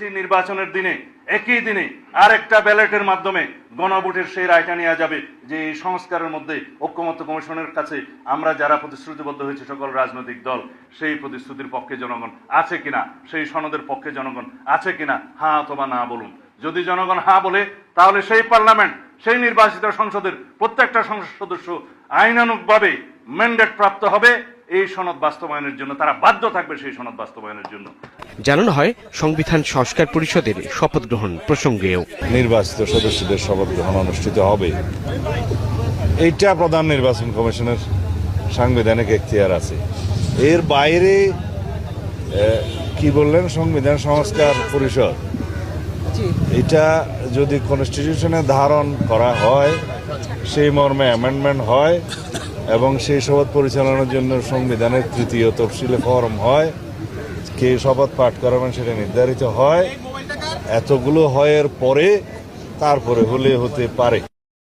করেছি নির্বাচনের দিনে একই দিনে আরেকটা ব্যালটের মাধ্যমে গণভোটের সেই রায়টা নেওয়া যাবে, যে এই সংস্কারের মধ্যে ঐক্যমত্য কমিশনের কাছে আমরা যারা প্রতিশ্রুতিবদ্ধ হয়েছে সকল রাজনৈতিক দল, সেই প্রতিশ্রুতির পক্ষে জনগণ আছে কিনা, সেই সনদের পক্ষে জনগণ আছে কিনা, হ্যাঁ অথবা না বলুন। যদি জনগণ হ্যাঁ বলে, তাহলে সেই পার্লামেন্ট, সেই নির্বাচিত সংসদের প্রত্যেকটা সংসদ সদস্য আইনানুগভাবে ম্যান্ডেট প্রাপ্ত হবে এই সনদ বাস্তবায়নের জন্য, তারা বাধ্য থাকবে সেই সনদ বাস্তবায়নের জন্য। জানানো হয় সংবিধান সংস্কার পরিষদের শপথ গ্রহণ প্রসঙ্গেও নির্বাচিত সদস্যদের শপথ গ্রহণ অনুষ্ঠিত হবে। এইটা প্রধান নির্বাচন কমিশনের সাংবিধানিক এখতিয়ার আছে। এর বাইরে কি বললেন, সংবিধান সংস্কার পরিষদ, এটা যদি কনস্টিটিউশনে ধারণ করা হয়, সেই মর্মে অ্যামেন্ডমেন্ট হয় এবং সেই শপথ পরিচালনার জন্য সংবিধানের তৃতীয় তফসিলে ফরম হয়, কে শপথ পাঠ করাবেন সেটা নির্ধারিত হয়, এতগুলো হয়ের পরে তারপরে হলে হতে পারে।